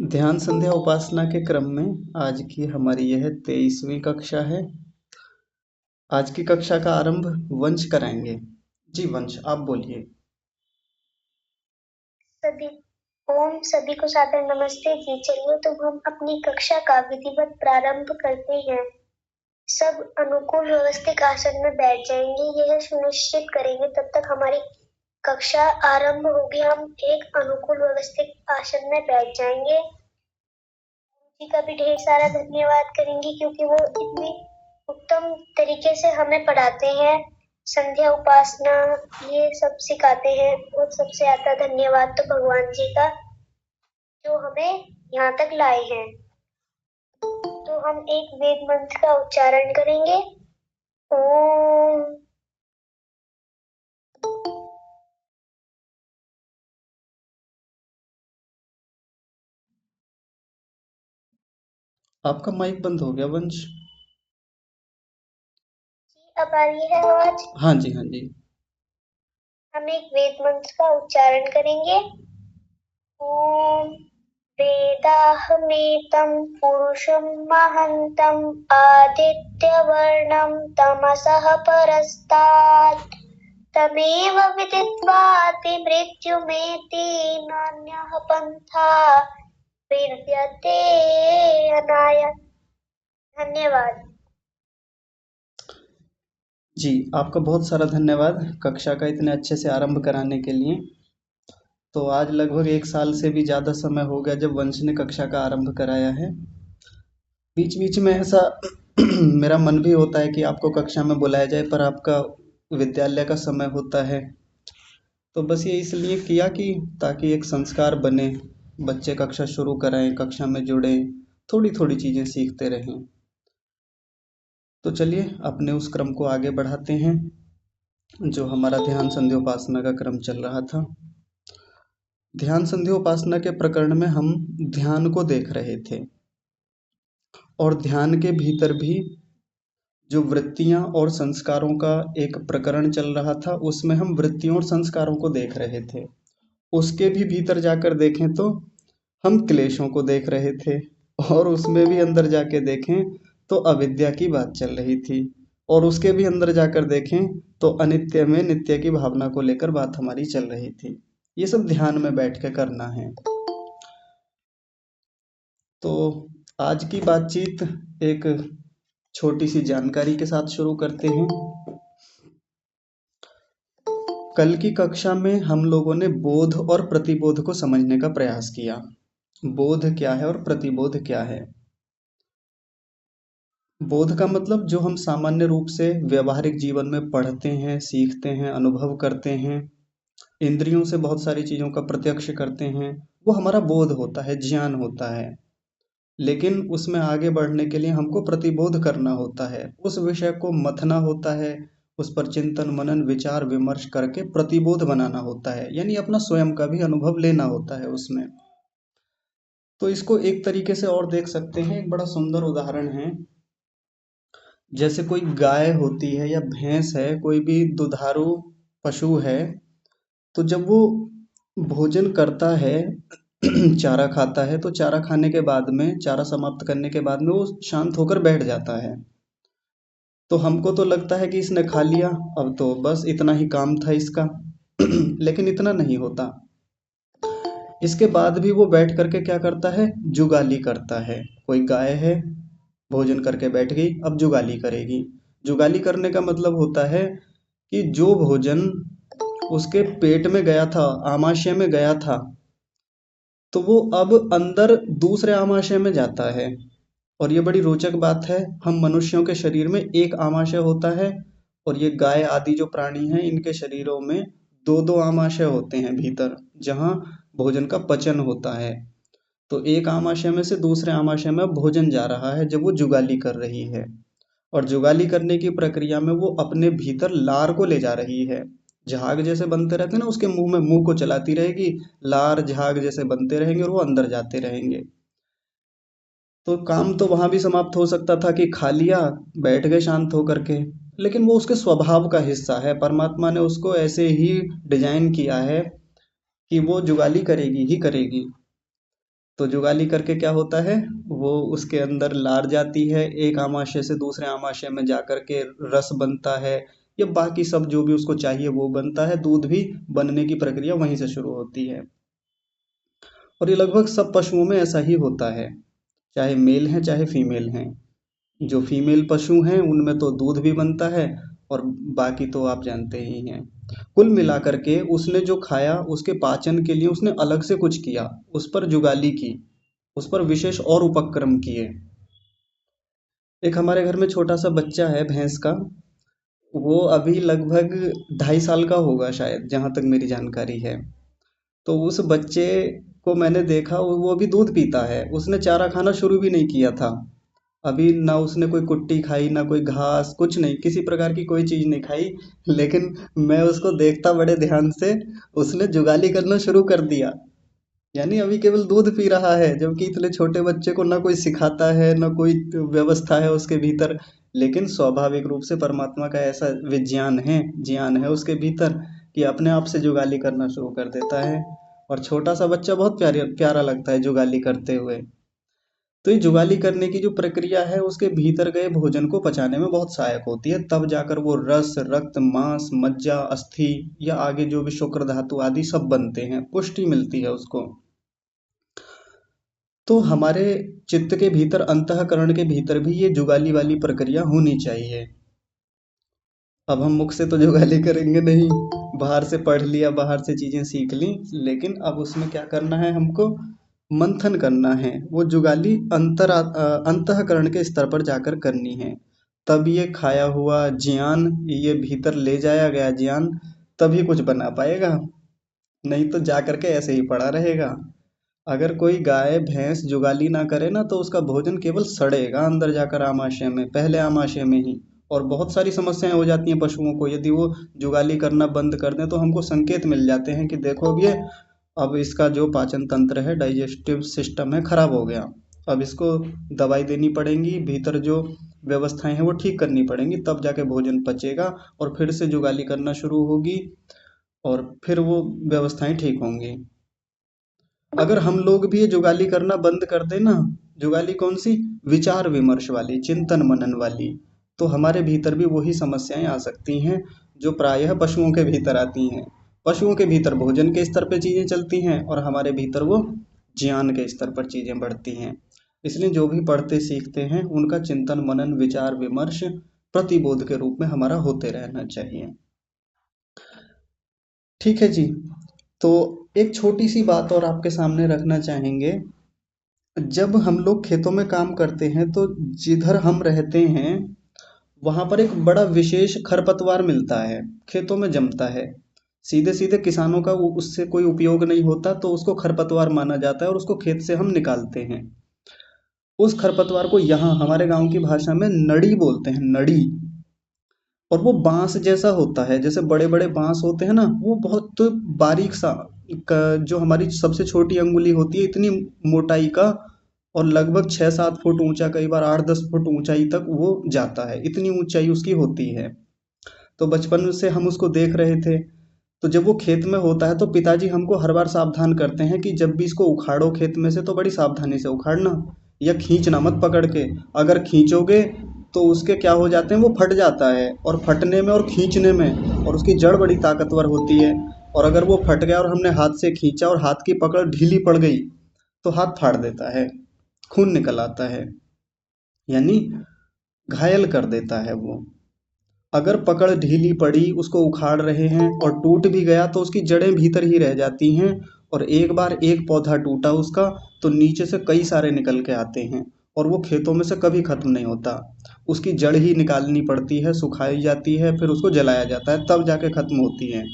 ध्यान संध्या उपासना के क्रम में आज की हमारी यह 23वीं कक्षा है। आज की कक्षा का आरंभ वंश कराएंगे। जी वंश, आप बोलिए। सभी ओम सभी को सादर नमस्ते जी। चलिए तो हम अपनी कक्षा का विधिवत प्रारंभ करते हैं। सब अनुकूल व्यवस्थित आसन में बैठ जाएंगे, यह सुनिश्चित करेंगे तब तक हमारी कक्षा आरंभ होगी। हम एक अनुकूल व्यवस्थित आसन में बैठ जाएंगे। जी का भी ढेर सारा धन्यवाद करेंगे क्योंकि वो इतनी उत्तम तरीके से हमें पढ़ाते हैं। संध्या उपासना ये सब सिखाते हैं और सबसे ज्यादा धन्यवाद तो भगवान जी का जो हमें यहाँ तक लाए हैं। तो हम एक वेद मंत्र का उच्चारण करेंगे। ओम। आपका माइक बंद हो गया वंश। अब आ रही है आवाज? हाँ जी, हाँ जी। हम एक वेद मंत्र का उच्चारण करेंगे। ओम वेदाहमेतं पुरुषं महन्तं आदित्यवर्णं तमसः परस्तात् तमेव विदित्वाति मृत्युमेति नान्यः पन्था विद्यते अनाय। धन्यवाद। जी, आपका बहुत सारा धन्यवाद कक्षा का इतने अच्छे से आरंभ कराने के लिए। तो आज लगभग 1 साल से भी ज़्यादा समय हो गया जब वंश ने कक्षा का आरंभ कराया है। बीच बीच में ऐसा मेरा मन भी होता है कि आपको कक्षा में बुलाया जाए, पर आपका विद्यालय का समय होता है। तो बस ये इसलिए किया कि ताकि एक संस्कार बने, बच्चे कक्षा शुरू कराएं, कक्षा में जुड़ें, थोड़ी थोड़ी चीज़ें सीखते रहें। तो चलिए अपने उस क्रम को आगे बढ़ाते हैं जो हमारा ध्यान संध्योपासना का क्रम चल रहा था। ध्यान संध्योपासना के प्रकरण में हम ध्यान को देख रहे थे और ध्यान के भीतर भी जो वृत्तियां और संस्कारों का एक प्रकरण चल रहा था, उसमें हम वृत्तियों और संस्कारों को देख रहे थे। उसके भी भीतर जाकर देखें तो हम क्लेशों को देख रहे थे, और उसमें भी अंदर जाके देखें तो अविद्या की बात चल रही थी, और उसके भी अंदर जाकर देखें तो अनित्य में नित्य की भावना को लेकर बात हमारी चल रही थी। ये सब ध्यान में बैठ के करना है। तो आज की बातचीत एक छोटी सी जानकारी के साथ शुरू करते हैं। कल की कक्षा में हम लोगों ने बोध और प्रतिबोध को समझने का प्रयास किया। बोध क्या है और प्रतिबोध क्या है? बोध का मतलब जो हम सामान्य रूप से व्यवहारिक जीवन में पढ़ते हैं, सीखते हैं, अनुभव करते हैं, इंद्रियों से बहुत सारी चीज़ों का प्रत्यक्ष करते हैं, वो हमारा बोध होता है, ज्ञान होता है। लेकिन उसमें आगे बढ़ने के लिए हमको प्रतिबोध करना होता है, उस विषय को मथना होता है, उस पर चिंतन मनन विचार विमर्श करके प्रतिबोध बनाना होता है, यानी अपना स्वयं का भी अनुभव लेना होता है उसमें। तो इसको एक तरीके से और देख सकते हैं, एक बड़ा सुंदर उदाहरण है। जैसे कोई गाय होती है या भैंस है, कोई भी दुधारू पशु है, तो जब वो भोजन करता है चारा खाता है, तो चारा खाने के बाद में, चारा समाप्त करने के बाद में वो शांत होकर बैठ जाता है। तो हमको तो लगता है कि इसने खा लिया, अब तो बस इतना ही काम था इसका। लेकिन इतना नहीं होता। इसके बाद भी वो बैठ करके क्या करता है? जुगाली करता है। कोई गाय है, भोजन करके बैठ गई, अब जुगाली करेगी। जुगाली करने का मतलब होता है कि जो भोजन उसके पेट में गया था, आमाशय में गया था, तो वो अब अंदर दूसरे आमाशय में जाता है। और ये बड़ी रोचक बात है, हम मनुष्यों के शरीर में एक आमाशय होता है, और ये गाय आदि जो प्राणी हैं इनके शरीरों में दो दो आमाशय होते हैं भीतर, जहाँ भोजन का पचन होता है। तो एक आमाशय में से दूसरे आमाशय में भोजन जा रहा है जब वो जुगाली कर रही है, और जुगाली करने की प्रक्रिया में वो अपने भीतर लार को ले जा रही है। झाग जैसे बनते रहते हैं ना, उसके मुंह में मुंह को चलाती रहेगी, लार झाग जैसे बनते रहेंगे और वो अंदर जाते रहेंगे। तो काम तो वहां भी समाप्त हो सकता था कि खा लिया, बैठ गए शांत होकर के, लेकिन वो उसके स्वभाव का हिस्सा है। परमात्मा ने उसको ऐसे ही डिजाइन किया है कि वो जुगाली करेगी ही करेगी। तो जुगाली करके क्या होता है, वो उसके अंदर लार जाती है, एक आमाशय से दूसरे आमाशय में जाकर के रस बनता है, या बाकी सब जो भी उसको चाहिए वो बनता है, दूध भी बनने की प्रक्रिया वहीं से शुरू होती है। और ये लगभग सब पशुओं में ऐसा ही होता है, चाहे मेल हैं चाहे फीमेल हैं। जो फीमेल पशु हैं उनमें तो दूध भी बनता है, और बाकी तो आप जानते ही हैं। कुल मिलाकर के उसने जो खाया उसके पाचन के लिए उसने अलग से कुछ किया, उस पर जुगाली की, उस पर विशेष और उपक्रम किए। एक हमारे घर में छोटा सा बच्चा है भैंस का, वो अभी लगभग 2.5 साल का होगा शायद, जहाँ तक मेरी जानकारी है। तो उस बच्चे को मैंने देखा, वो अभी दूध पीता है, उसने चारा खाना शुरू भी नहीं किया था। अभी ना उसने कोई कुट्टी खाई, ना कोई घास, कुछ नहीं, किसी प्रकार की कोई चीज नहीं खाई। लेकिन मैं उसको देखता बड़े ध्यान से, उसने जुगाली करना शुरू कर दिया। यानी अभी केवल दूध पी रहा है, जबकि इतने छोटे बच्चे को ना कोई सिखाता है, ना कोई व्यवस्था है उसके भीतर। लेकिन स्वाभाविक रूप से परमात्मा का ऐसा विज्ञान है, ज्ञान है उसके भीतर, कि अपने आप से जुगाली करना शुरू कर देता है। और छोटा सा बच्चा बहुत प्यारा प्यारा लगता है जुगाली करते हुए। तो ये जुगाली करने की जो प्रक्रिया है उसके भीतर गए भोजन को पचाने में बहुत सहायक होती है, तब जाकर वो रस, रक्त, मांस, मज्जा, अस्थि या आगे जो भी शुक्र धातु आदि सब बनते हैं, पुष्टि मिलती है उसको। तो हमारे चित्त के भीतर, अंतःकरण के भीतर भी ये जुगाली वाली प्रक्रिया होनी चाहिए। अब हम मुख से तो जुगाली करेंगे नहीं, बाहर से पढ़ लिया, बाहर से चीजें सीख ली, लेकिन अब उसमें क्या करना है हमको, मंथन करना है। वो जुगाली अंतःकरण के स्तर पर जाकर करनी है। तब ये खाया हुआ ज्ञान, ये भीतर ले जाया गया ज्ञान, तभी कुछ बना पाएगा, नहीं तो जा करके ऐसे ही पड़ा रहेगा। अगर कोई गाय भैंस जुगाली ना करे ना, तो उसका भोजन केवल सड़ेगा अंदर जाकर आमाशय में, पहले आमाशय में ही। और बहुत सारी समस्याएं हो जाती हैं पशुओं को, यदि वो जुगाली करना बंद कर दें तो हमको संकेत मिल जाते हैं कि देखो अब ये, अब इसका जो पाचन तंत्र है, डाइजेस्टिव सिस्टम है, खराब हो गया। अब इसको दवाई देनी पड़ेगी, भीतर जो व्यवस्थाएं हैं वो ठीक करनी पड़ेंगी, तब जाके भोजन पचेगा, और फिर से जुगाली करना शुरू होगी, और फिर वो व्यवस्थाएं ठीक होंगी। अगर हम लोग भी ये जुगाली करना बंद कर दें ना, जुगाली कौन सी, विचार विमर्श वाली, चिंतन मनन वाली, तो हमारे भीतर भी वही समस्याएं आ सकती हैं जो प्रायः पशुओं के भीतर आती हैं। पशुओं के भीतर भोजन के स्तर पे चीजें चलती हैं, और हमारे भीतर वो ज्ञान के स्तर पर चीजें बढ़ती हैं। इसलिए जो भी पढ़ते सीखते हैं उनका चिंतन मनन विचार विमर्श प्रतिबोध के रूप में हमारा होते रहना चाहिए। ठीक है जी। तो एक छोटी सी बात और आपके सामने रखना चाहेंगे। जब हम लोग खेतों में काम करते हैं तो जिधर हम रहते हैं वहां पर एक बड़ा विशेष खरपतवार मिलता है, खेतों में जमता है। सीधे सीधे किसानों का उससे कोई उपयोग नहीं होता, तो उसको खरपतवार माना जाता है और उसको खेत से हम निकालते हैं। उस खरपतवार को यहाँ हमारे गांव की भाषा में नड़ी बोलते हैं, नड़ी। और वो बांस जैसा होता है, जैसे बड़े बड़े बांस होते हैं ना, वो बहुत बारीक सा, जो हमारी सबसे छोटी अंगुली होती है इतनी मोटाई का, और लगभग 6-7 फुट ऊंचा, कई बार 8-10 फुट ऊंचाई तक वो जाता है, इतनी ऊंचाई उसकी होती है। तो बचपन से हम उसको देख रहे थे। तो जब वो खेत में होता है तो पिताजी हमको हर बार सावधान करते हैं कि जब भी इसको उखाड़ो खेत में से तो बड़ी सावधानी से उखाड़ना, या खींचना मत पकड़ के। अगर खींचोगे तो उसके क्या हो जाते हैं, वो फट जाता है, और फटने में और खींचने में, और उसकी जड़ बड़ी ताकतवर होती है। और अगर वो फट गया और हमने हाथ से खींचा और हाथ की पकड़ ढीली पड़ गई, तो हाथ फाड़ देता है, खून निकल आता है, यानी घायल कर देता है वो। अगर पकड़ ढीली पड़ी, उसको उखाड़ रहे हैं और टूट भी गया, तो उसकी जड़ें भीतर ही रह जाती हैं। और एक बार एक पौधा टूटा उसका, तो नीचे से कई सारे निकल के आते हैं, और वो खेतों में से कभी खत्म नहीं होता। उसकी जड़ ही निकालनी पड़ती है, सुखाई जाती है, फिर उसको जलाया जाता है, तब जाके खत्म होती है।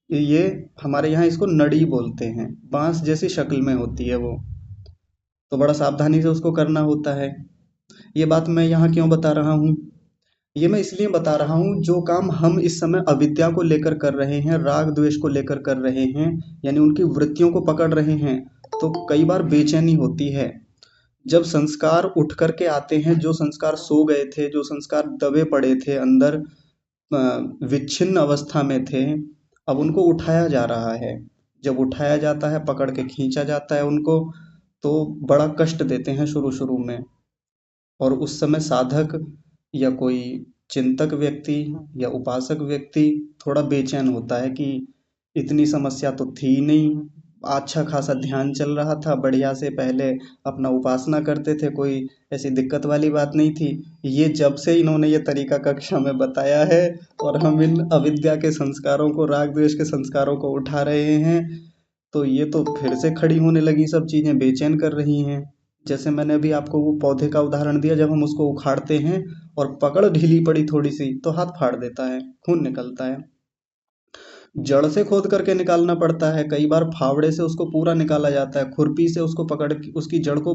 ये हमारे यहाँ इसको नड़ी बोलते हैं, बांस जैसी शक्ल में होती है वो। तो बड़ा सावधानी से उसको करना होता है। ये बात मैं यहाँ क्यों बता रहा हूँ, ये मैं इसलिए बता रहा हूँ, जो काम हम इस समय अविद्या को लेकर कर रहे हैं, राग द्वेष को लेकर कर रहे हैं, यानी उनकी वृत्तियों को पकड़ रहे हैं, तो कई बार बेचैनी होती है। जब संस्कार उठ करके आते हैं, जो संस्कार सो गए थे, जो संस्कार दबे पड़े थे अंदर, विच्छिन्न अवस्था में थे, अब उनको उठाया जा रहा है। जब उठाया जाता है, पकड़ के खींचा जाता है उनको, तो बड़ा कष्ट देते हैं शुरू शुरू में। और उस समय साधक या कोई चिंतक व्यक्ति या उपासक व्यक्ति थोड़ा बेचैन होता है कि इतनी समस्या तो थी नहीं, अच्छा खासा ध्यान चल रहा था बढ़िया से, पहले अपना उपासना करते थे, कोई ऐसी दिक्कत वाली बात नहीं थी। ये जब से इन्होंने ये तरीका कक्षा में बताया है और हम इन अविद्या के संस्कारों को, राग द्वेष के संस्कारों को उठा रहे हैं, तो ये तो फिर से खड़ी होने लगी सब चीजें, बेचैन कर रही हैं। जैसे मैंने अभी आपको वो पौधे का उदाहरण दिया, जब हम उसको उखाड़ते हैं और पकड़ ढीली पड़ी थोड़ी सी तो हाथ फाड़ देता है, खून निकलता है। जड़ से खोद करके निकालना पड़ता है, कई बार फावड़े से उसको पूरा निकाला जाता है, खुरपी से उसको पकड़ के उसकी जड़ को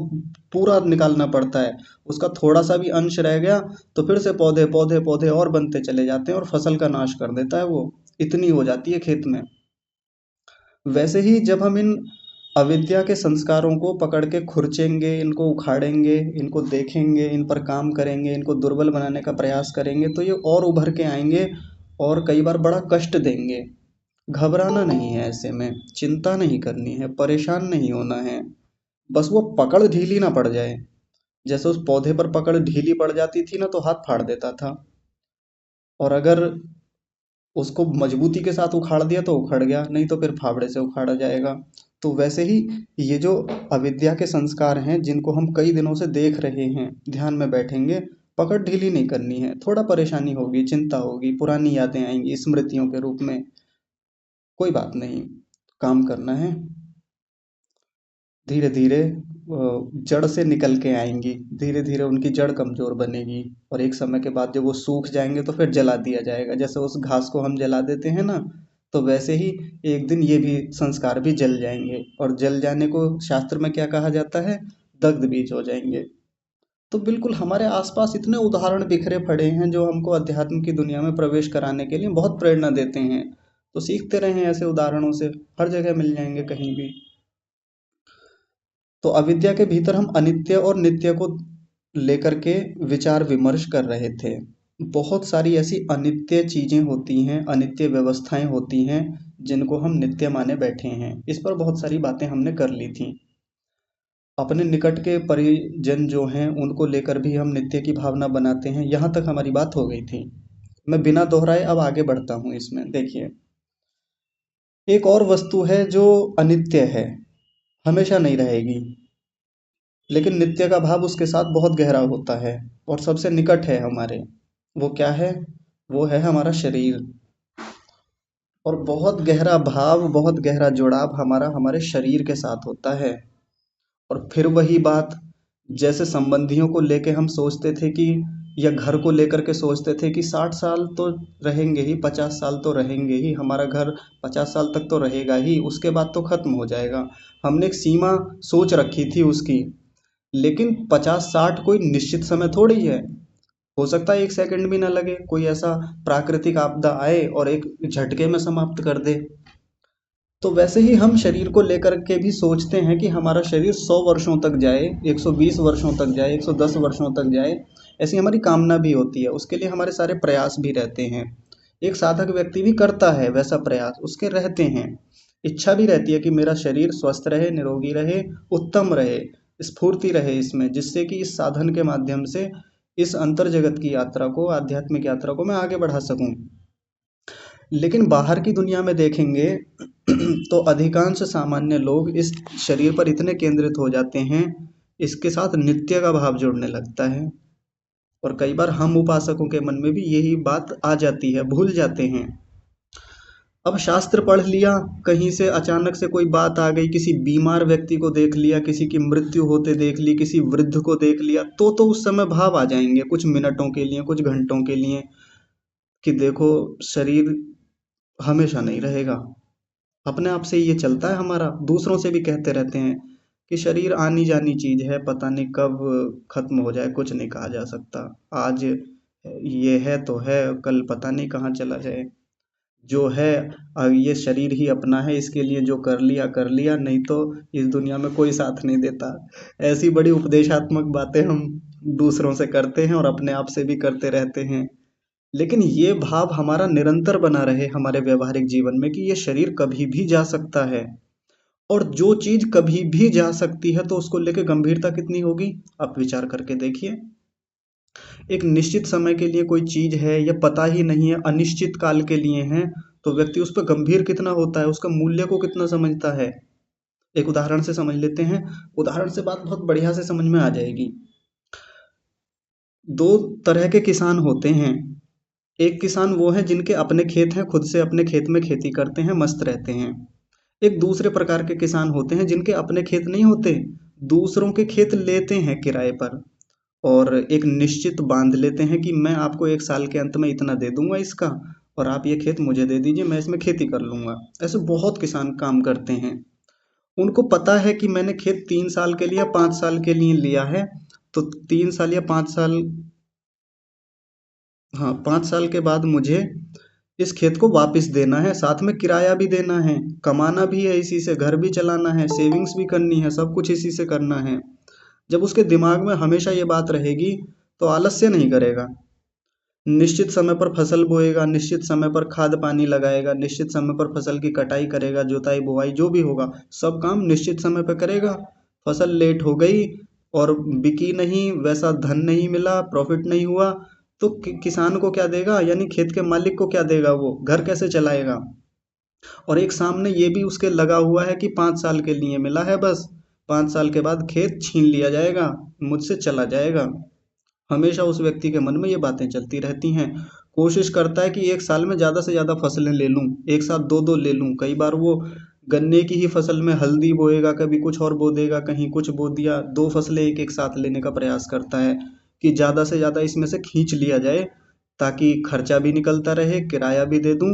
पूरा निकालना पड़ता है। उसका थोड़ा सा भी अंश रह गया तो फिर से पौधे पौधे पौधे और बनते चले जाते हैं और फसल का नाश कर देता है वो, इतनी हो जाती है खेत में। वैसे ही जब हम इन अविद्या के संस्कारों को पकड़ के खुरचेंगे, इनको उखाड़ेंगे, इनको देखेंगे, इन पर काम करेंगे, इनको दुर्बल बनाने का प्रयास करेंगे, तो ये और उभर के आएंगे और कई बार बड़ा कष्ट देंगे। घबराना नहीं है ऐसे में, चिंता नहीं करनी है, परेशान नहीं होना है, बस वो पकड़ ढीली ना पड़ जाए। जैसे उस पौधे पर पकड़ ढीली पड़ जाती थी ना तो हाथ फाड़ देता था, और अगर उसको मजबूती के साथ उखाड़ दिया तो उखड़ गया, नहीं तो फिर फावड़े से उखाड़ा जाएगा। तो वैसे ही ये जो अविद्या के संस्कार हैं जिनको हम कई दिनों से देख रहे हैं, ध्यान में बैठेंगे, पकड़ ढीली नहीं करनी है, थोड़ा परेशानी होगी, चिंता होगी, पुरानी यादें आएंगी स्मृतियों के रूप में, कोई बात नहीं, काम करना है, धीरे धीरे जड़ से निकल के आएंगी, धीरे धीरे उनकी जड़ कमजोर बनेगी, और एक समय के बाद जब वो सूख जाएंगे तो फिर जला दिया जाएगा, जैसे उस घास को हम जला देते हैं ना, तो वैसे ही एक दिन ये भी संस्कार भी जल जाएंगे, और जल जाने को शास्त्र में क्या कहा जाता है, दग्ध बीज हो जाएंगे। तो बिल्कुल हमारे आसपास इतने उदाहरण बिखरे पड़े हैं जो हमको अध्यात्म की दुनिया में प्रवेश कराने के लिए बहुत प्रेरणा देते हैं। तो सीखते रहें ऐसे उदाहरणों से, हर जगह मिल जाएंगे कहीं भी। तो अविद्या के भीतर हम अनित्य और नित्य को लेकर के विचार विमर्श कर रहे थे। बहुत सारी ऐसी अनित्य चीजें होती हैं, अनित्य व्यवस्थाएं होती हैं जिनको हम नित्य माने बैठे हैं, इस पर बहुत सारी बातें हमने कर ली थी। अपने निकट के परिजन जो हैं उनको लेकर भी हम नित्य की भावना बनाते हैं, यहाँ तक हमारी बात हो गई थी। मैं बिना दोहराए अब आगे बढ़ता हूँ इसमें। देखिए, एक और वस्तु है जो अनित्य है, हमेशा नहीं रहेगी, लेकिन नित्य का भाव उसके साथ बहुत गहरा होता है और सबसे निकट है हमारे। वो क्या है? वो है हमारा शरीर। और बहुत गहरा भाव, बहुत गहरा जुड़ाव हमारा हमारे शरीर के साथ होता है। और फिर वही बात, जैसे संबंधियों को लेके हम सोचते थे कि, या घर को लेकर के सोचते थे कि 60 साल तो रहेंगे ही, 50 साल तो रहेंगे ही, हमारा घर 50 साल तक तो रहेगा ही, उसके बाद तो खत्म हो जाएगा। हमने एक सीमा सोच रखी थी उसकी। लेकिन 50-60 कोई निश्चित समय थोड़ी है। हो सकता है एक सेकंड भी ना लगे, कोई ऐसा प्राकृतिक आपदा आए और एक झटके में समाप्त कर दे। तो वैसे ही हम शरीर को लेकर के भी सोचते हैं कि हमारा शरीर 100 वर्षों तक जाए, 120 वर्षों तक जाए, 110 वर्षों तक जाए। ऐसी हमारी कामना भी होती है, उसके लिए हमारे सारे प्रयास भी रहते हैं। एक साधक व्यक्ति भी करता है वैसा प्रयास, उसके रहते हैं। इच्छा भी रहती है कि मेरा शरीर स्वस्थ रहे, निरोगी रहे, उत्तम रहे, स्फूर्ति रहे इसमें, जिससे कि इस साधन के माध्यम से इस अंतर जगत की यात्रा को, आध्यात्मिक यात्रा को मैं आगे बढ़ा सकूं। लेकिन बाहर की दुनिया में देखेंगे तो अधिकांश सामान्य लोग इस शरीर पर इतने केंद्रित हो जाते हैं, इसके साथ नित्य का भाव जुड़ने लगता है। और कई बार हम उपासकों के मन में भी यही बात आ जाती है, भूल जाते हैं। अब शास्त्र पढ़ लिया, कहीं से अचानक से कोई बात आ गई, किसी बीमार व्यक्ति को देख लिया, किसी की मृत्यु होते देख ली, किसी वृद्ध को देख लिया, तो उस समय भाव आ जाएंगे कुछ मिनटों के लिए, कुछ घंटों के लिए, कि देखो शरीर हमेशा नहीं रहेगा। अपने आप से ये चलता है हमारा, दूसरों से भी कहते रहते हैं कि शरीर आनी जानी चीज है, पता नहीं कब खत्म हो जाए, कुछ नहीं कहा जा सकता। आज ये है तो है, कल पता नहीं कहाँ चला जाए। जो है, ये शरीर ही अपना है, इसके लिए जो कर लिया, नहीं तो इस दुनिया में कोई साथ नहीं देता। ऐसी बड़ी उपदेशात्मक बातें हम दूसरों से करते हैं और अपने आप से भी करते रहते हैं। लेकिन ये भाव हमारा निरंतर बना रहे हमारे व्यवहारिक जीवन में कि ये शरीर कभी भी जा सकता है। और जो चीज कभी भी जा सकती है तो उसको लेके गंभीरता कितनी होगी, आप विचार करके देखिए। एक निश्चित समय के लिए कोई चीज है या पता ही नहीं है, अनिश्चित काल के लिए है, तो व्यक्ति उस पर गंभीर कितना होता है, उसका मूल्य को कितना समझता है। एक उदाहरण से समझ लेते हैं। उदाहरण से बात बहुत बढ़िया से समझ में आ जाएगी। दो तरह के किसान होते हैं। एक किसान वो है जिनके अपने खेत हैं, खुद से अपने खेत में खेती करते हैं, मस्त रहते हैं। एक दूसरे प्रकार के किसान होते हैं जिनके अपने खेत नहीं होते, दूसरों के खेत लेते हैं किराए पर, और एक निश्चित बांध लेते हैं कि मैं आपको 1 साल के अंत में इतना दे दूंगा इसका, और आप ये खेत मुझे दे दीजिए, मैं इसमें खेती कर लूंगा। ऐसे बहुत किसान काम करते हैं। उनको पता है कि मैंने खेत 3 साल के लिए 5 साल के लिए लिया है, तो 3 साल या 5 साल, हाँ 5 साल के बाद मुझे इस खेत को वापस देना है, साथ में किराया भी देना है, कमाना भी है इसी से, घर भी चलाना है, सेविंग्स भी करनी है, सब कुछ इसी से करना है। जब उसके दिमाग में हमेशा ये बात रहेगी तो आलस्य नहीं करेगा। निश्चित समय पर फसल बोएगा, निश्चित समय पर खाद पानी लगाएगा, निश्चित समय पर फसल की कटाई करेगा, जुताई बुआई जो भी होगा सब काम निश्चित समय पर करेगा। फसल लेट हो गई और बिकी नहीं, वैसा धन नहीं मिला, प्रॉफिट नहीं हुआ, तो किसान को क्या देगा, यानी खेत के मालिक को क्या देगा, वो घर कैसे चलाएगा। और एक सामने ये भी उसके लगा हुआ है कि 5 साल के लिए मिला है बस, 5 साल के बाद खेत छीन लिया जाएगा, मुझसे चला जाएगा। हमेशा उस व्यक्ति के मन में ये बातें चलती रहती हैं। कोशिश करता है कि 1 साल में ज़्यादा से ज़्यादा फसलें ले लूँ, एक साथ दो दो ले लूँ। कई बार वो गन्ने की ही फसल में हल्दी बोएगा, कभी कुछ और बो देगा, कहीं कुछ बो दिया, 2 फसलें एक एक साथ लेने का प्रयास करता है कि ज़्यादा से ज़्यादा इसमें से खींच लिया जाए, ताकि खर्चा भी निकलता रहे, किराया भी दे दूँ,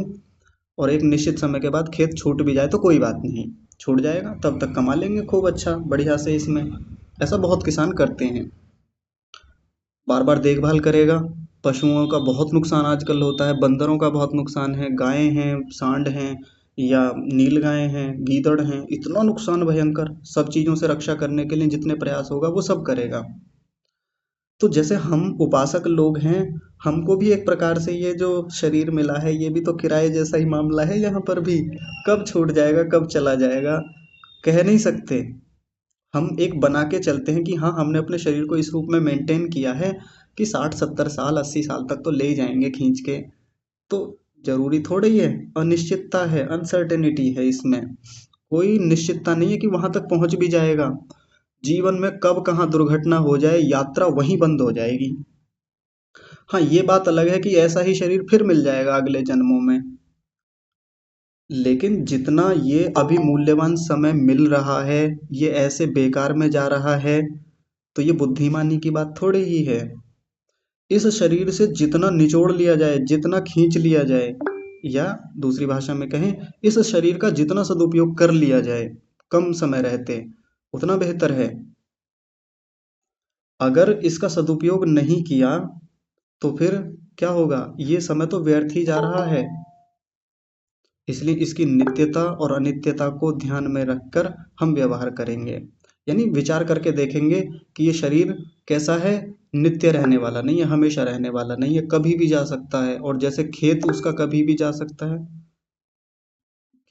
और एक निश्चित समय के बाद खेत छूट भी जाए तो कोई बात नहीं, छूट जाएगा, तब तक कमा लेंगे खूब अच्छा बढ़िया से इसमें। ऐसा बहुत किसान करते हैं। बार बार देखभाल करेगा। पशुओं का बहुत नुकसान आजकल होता है, बंदरों का बहुत नुकसान है, गायें हैं, सांड हैं, या नील गायें हैं, गीदड़ हैं, इतना नुकसान भयंकर। सब चीज़ों से रक्षा करने के लिए जितने प्रयास होगा वो सब करेगा। तो जैसे हम उपासक लोग हैं, हमको भी एक प्रकार से ये जो शरीर मिला है ये भी तो किराए जैसा ही मामला है। यहाँ पर भी कब छूट जाएगा, कब चला जाएगा, कह नहीं सकते। हम एक बना के चलते हैं कि हाँ हमने अपने शरीर को इस रूप में मेंटेन किया है कि 60 70 साल 80 साल तक तो ले ही जाएंगे खींच के। तो जरूरी थोड़ा ही है, अनिश्चितता है, अनसर्टेनिटी है इसमें। कोई निश्चितता नहीं है कि वहां तक पहुंच भी जाएगा। जीवन में कब कहाँ दुर्घटना हो जाए, यात्रा वहीं बंद हो जाएगी। हाँ ये बात अलग है कि ऐसा ही शरीर फिर मिल जाएगा अगले जन्मों में। लेकिन जितना ये अभी मूल्यवान समय मिल रहा है, ये ऐसे बेकार में जा रहा है, तो ये बुद्धिमानी की बात थोड़ी ही है। इस शरीर से जितना निचोड़ लिया जाए, जितना खींच लिया जाए, या दूसरी भाषा में कहें, इस शरीर का जितना सदुपयोग कर लिया जाए कम समय रहते, उतना बेहतर है। अगर इसका सदुपयोग नहीं किया तो फिर क्या होगा, ये समय तो व्यर्थ ही जा रहा है। इसलिए इसकी नित्यता और अनित्यता को ध्यान में रखकर हम व्यवहार करेंगे, यानी विचार करके देखेंगे कि ये शरीर कैसा है, नित्य रहने वाला नहीं है, हमेशा रहने वाला नहीं है, कभी भी जा सकता है। और जैसे खेत उसका कभी भी जा सकता है।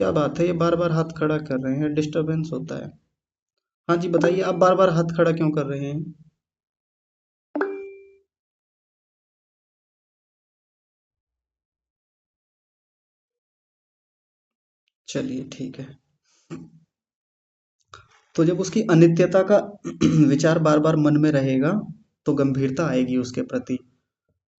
क्या बात है, ये बार बार हाथ खड़ा कर रहे हैं, डिस्टरबेंस होता है। हाँ जी बताइए, आप बार बार हाथ खड़ा क्यों कर रहे हैं। चलिए ठीक है। तो जब उसकी अनित्यता का विचार बार बार मन में रहेगा तो गंभीरता आएगी उसके प्रति।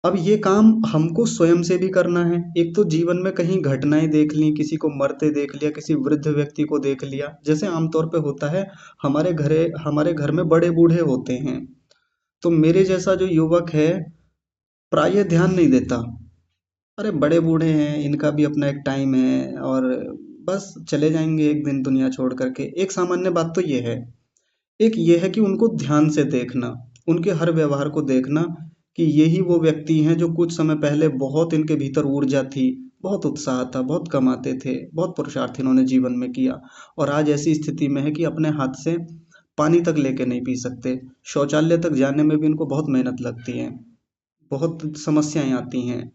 अब ये काम हमको स्वयं से भी करना है। एक तो जीवन में कहीं घटनाएं देख ली, किसी को मरते देख लिया, किसी वृद्ध व्यक्ति को देख लिया, जैसे आमतौर पे होता है। हमारे घर में बड़े बूढ़े होते हैं, तो मेरे जैसा जो युवक है प्राय ध्यान नहीं देता। अरे बड़े बूढ़े हैं, इनका भी अपना एक टाइम है, और बस चले जाएंगे एक दिन दुनिया छोड़ करके। एक सामान्य बात तो ये है। एक ये है कि उनको ध्यान से देखना, उनके हर व्यवहार को देखना कि यही वो व्यक्ति हैं जो कुछ समय पहले बहुत इनके भीतर ऊर्जा थी, बहुत उत्साह था, बहुत कमाते थे, बहुत पुरुषार्थ इन्होंने जीवन में किया, और आज ऐसी स्थिति में है कि अपने हाथ से पानी तक लेके नहीं पी सकते। शौचालय तक जाने में भी इनको बहुत मेहनत लगती है, बहुत समस्याएं आती हैं।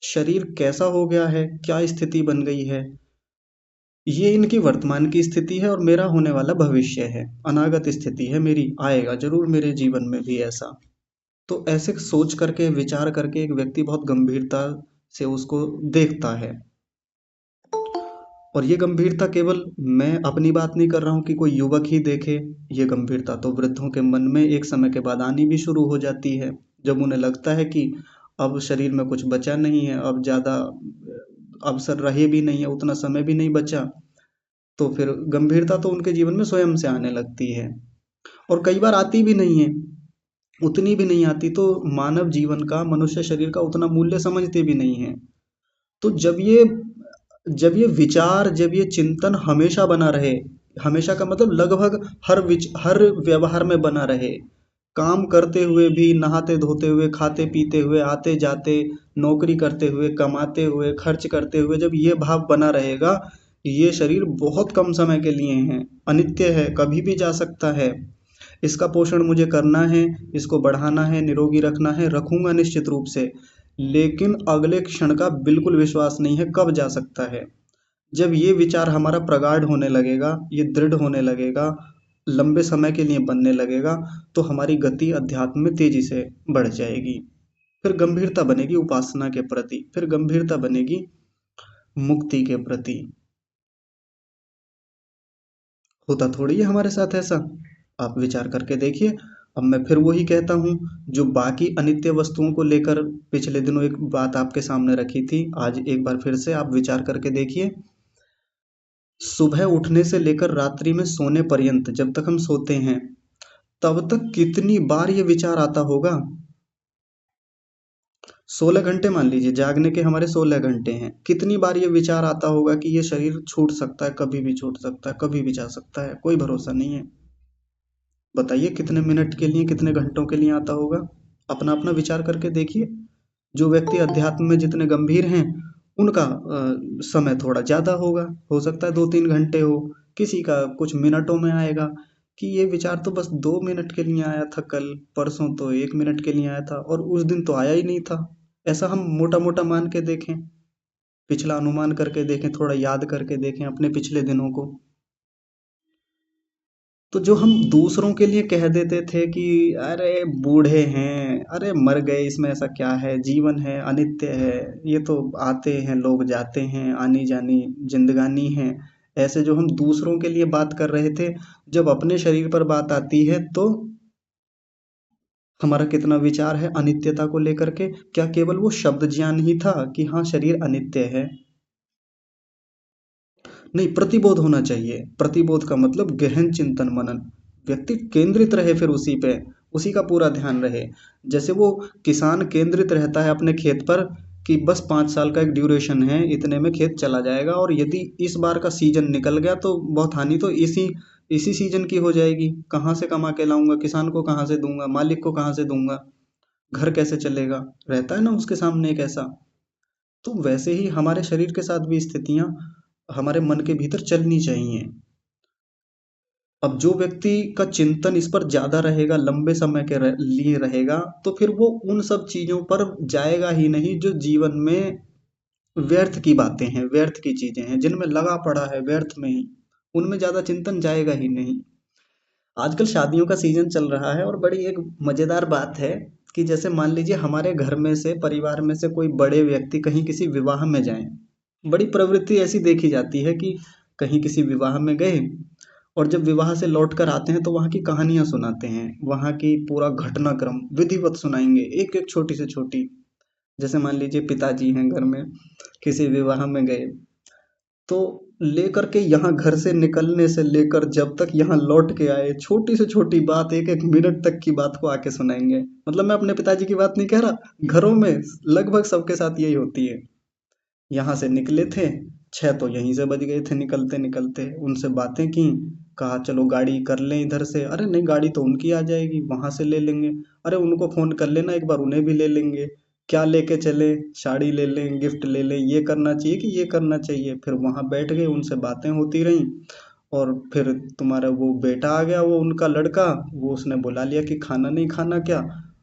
शरीर कैसा हो गया है, क्या स्थिति बन गई है, ये इनकी वर्तमान की स्थिति है और मेरा होने वाला भविष्य है, अनागत स्थिति है मेरी, आएगा जरूर मेरे जीवन में भी ऐसा। तो ऐसे सोच करके विचार करके एक व्यक्ति बहुत गंभीरता से उसको देखता है। और ये गंभीरता केवल मैं अपनी बात नहीं कर रहा हूँ कि कोई युवक ही देखे, ये गंभीरता तो वृद्धों के मन में एक समय के बाद आनी भी शुरू हो जाती है, जब उन्हें लगता है कि अब शरीर में कुछ बचा नहीं है, अब ज़्यादा अवसर रहे भी नहीं है, उतना समय भी नहीं बचा। तो फिर गंभीरता तो उनके जीवन में स्वयं से आने लगती है, और कई बार आती भी नहीं है, उतनी भी नहीं आती तो मानव जीवन का, मनुष्य शरीर का उतना मूल्य समझते भी नहीं है। तो जब ये विचार, जब ये चिंतन हमेशा बना रहे, हमेशा का मतलब लगभग हर व्यवहार में बना रहे, काम करते हुए भी, नहाते धोते हुए, खाते पीते हुए, आते जाते, नौकरी करते हुए, कमाते हुए, खर्च करते हुए, जब ये भाव बना रहेगा, ये शरीर बहुत कम समय के लिए है, अनित्य है, कभी भी जा सकता है, इसका पोषण मुझे करना है, इसको बढ़ाना है, निरोगी रखना है, रखूंगा निश्चित रूप से, लेकिन अगले क्षण का बिल्कुल विश्वास नहीं है कब जा सकता है। जब ये विचार हमारा प्रगाढ़ होने लगेगा, ये दृढ़ होने लगेगा, लंबे समय के लिए बनने लगेगा, तो हमारी गति अध्यात्म में तेजी से बढ़ जाएगी। फिर गंभीरता बनेगी उपासना के प्रति, फिर गंभीरता बनेगी मुक्ति के प्रति। होता थोड़ी है हमारे साथ ऐसा, आप विचार करके देखिए। अब मैं फिर वही कहता हूँ, जो बाकी अनित्य वस्तुओं को लेकर पिछले दिनों एक बात आपके सामने रखी थी, आज एक बार फिर से आप विचार करके देखिए। सुबह उठने से लेकर रात्रि में सोने पर्यंत, जब तक हम सोते हैं तब तक कितनी बार ये विचार आता होगा। 16 घंटे मान लीजिए, जागने के हमारे 16 घंटे हैं, कितनी बार ये विचार आता होगा कि ये शरीर छूट सकता है, कभी भी छूट सकता है, कभी भी जा सकता है, कोई भरोसा नहीं है। बताइए कितने मिनट के लिए, कितने घंटों के लिए आता होगा, अपना अपना विचार करके देखिए। जो व्यक्ति अध्यात्म में जितने गंभीर हैं, उनका समय थोड़ा ज़्यादा होगा, हो सकता है 2-3 घंटे हो, किसी का कुछ मिनटों में आएगा, कि ये विचार तो बस 2 मिनट के लिए आया था कल, परसों तो 1 मिनट के लिए आया था, और उस दिन तो आया ही नहीं था। ऐसा हम मोटा मोटा मान के देखें, पिछला अनुमान करके देखें, थोड़ा याद करके देखें अपने पिछले दिनों को। तो जो हम दूसरों के लिए कह देते थे कि अरे बूढ़े हैं, अरे मर गए, इसमें ऐसा क्या है, जीवन है, अनित्य है, ये तो आते हैं लोग जाते हैं, आनी जानी जिंदगानी है, ऐसे जो हम दूसरों के लिए बात कर रहे थे, जब अपने शरीर पर बात आती है तो हमारा कितना विचार है अनित्यता को लेकर के। क्या केवल वो शब्द ज्ञान ही था कि हाँ शरीर अनित्य है? नहीं, प्रतिबोध होना चाहिए। प्रतिबोध का मतलब गहन चिंतन मनन, व्यक्ति केंद्रित रहे फिर उसी पे, उसी का पूरा ध्यान रहे। जैसे वो किसान केंद्रित रहता है अपने खेत पर कि बस 5 साल का एक ड्यूरेशन है, इतने में खेत चला जाएगा, और यदि इस बार का सीजन निकल गया तो बहुत हानि तो इसी इसी सीजन की हो जाएगी, कहाँ से कमा के लाऊंगा, किसान को कहाँ से दूंगा, मालिक को कहाँ से दूंगा, घर कैसे चलेगा, रहता है ना उसके सामने एक ऐसा। तो वैसे ही हमारे शरीर के साथ भी स्थितियां हमारे मन के भीतर चलनी चाहिए। अब जो व्यक्ति का चिंतन इस पर ज्यादा रहेगा, लंबे समय के लिए रहेगा, तो फिर वो उन सब चीजों पर जाएगा ही नहीं जो जीवन में व्यर्थ की बातें हैं, व्यर्थ की चीजें हैं, जिनमें लगा पड़ा है व्यर्थ में ही, उनमें ज्यादा चिंतन जाएगा ही नहीं। आजकल शादियों का सीजन चल रहा है, और बड़ी एक मजेदार बात है कि जैसे मान लीजिए हमारे घर में से, परिवार में से कोई बड़े व्यक्ति कहीं किसी विवाह में जाएं, बड़ी प्रवृत्ति ऐसी देखी जाती है कि कहीं किसी विवाह में गए, और जब विवाह से लौट कर आते हैं तो वहाँ की कहानियां सुनाते हैं, वहाँ की पूरा घटनाक्रम विधिवत सुनाएंगे, एक एक छोटी से छोटी। जैसे मान लीजिए पिताजी हैं घर में, किसी विवाह में गए, तो लेकर के यहाँ घर से निकलने से लेकर जब तक यहाँ लौट के आए, छोटी से छोटी बात, एक एक मिनट तक की बात को आके सुनाएंगे। मतलब मैं अपने पिताजी की बात नहीं कह रहा, घरों में लगभग सबके साथ यही होती है। यहाँ से निकले थे, 6 तो यहीं से बज गए थे निकलते निकलते, उनसे बातें की, कहा चलो गाड़ी कर लें इधर से, अरे नहीं गाड़ी तो उनकी आ जाएगी, वहां से ले लेंगे, अरे उनको फोन कर लेना एक बार, उन्हें भी ले लेंगे, क्या लेके चले, साड़ी ले लें, गिफ्ट ले लें, ये करना चाहिए कि ये करना चाहिए, फिर वहां बैठ गए, उनसे बातें होती रहीं। और फिर तुम्हारा वो बेटा आ गया, वो उनका लड़का, वो उसने बुला लिया कि खाना नहीं खाना क्या।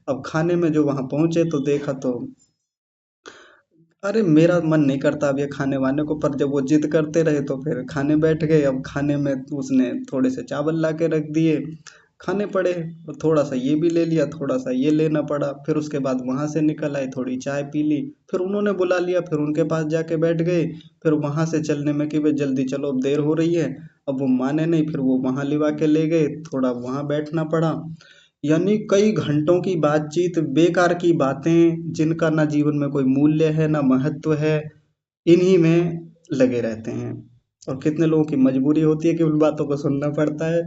अब खाने में जो वहां पहुंचे तो देखा तो अरे मेरा मन नहीं करता अब ये खाने वाने को, पर जब वो जिद करते रहे तो फिर खाने बैठ गए। अब खाने में उसने थोड़े से चावल ला के रख दिए, खाने पड़े। और थोड़ा सा ये भी ले लिया, थोड़ा सा ये लेना पड़ा। फिर उसके बाद वहां से निकल आए, थोड़ी चाय पी ली। फिर उन्होंने बुला लिया, फिर उनके पास जाके बैठ गए। फिर वहां से चलने में कि भाई जल्दी चलो अब देर हो रही है। अब वो माने नहीं, फिर वो वहां लिवा के ले गए, थोड़ा वहां बैठना पड़ा। यानी कई घंटों की बातचीत, बेकार की बातें जिनका ना जीवन में कोई मूल्य है ना महत्व है, इन्हीं में लगे रहते हैं। और कितने लोगों की मजबूरी होती है कि उन बातों को सुनना पड़ता है।